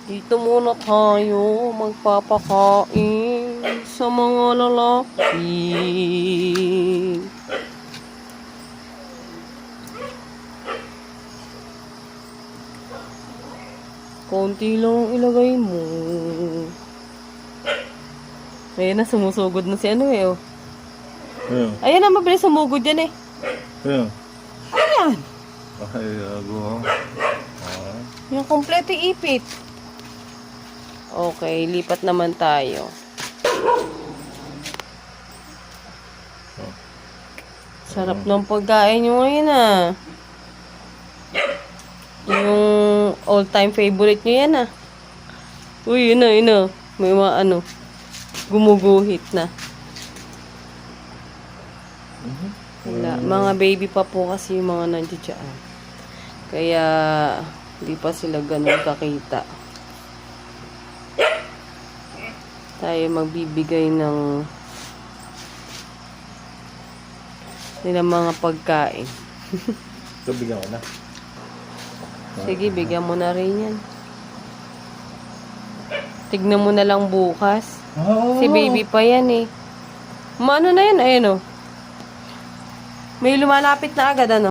Dito muna tayo magpapakain sa mga lalaki. Konti lang ang ilagay mo. Ayan na, sumusugod na si ano eh. Oh. Ayan na, mabilis sumugod yan eh. Ayan. Ay, ago. Yung kompleto ipit. Okay, lipat naman tayo. Sarap ng pagkain nyo ngayon ah. Yung all-time favorite nyo yan ah. Uy, yun na. May mga ano, gumuguhit na. Wala. Mga baby pa po kasi yung mga nandiyan dyan. Kaya, hindi pa sila ganun kakita. Tayo magbibigay ng nilang mga pagkain. Ito, bigyan ko na. Sige, bigyan mo na rin yan. Tignan mo na lang bukas. Si baby pa yan eh. Maano na yan, ayun oh. May lumalapit na agad ano.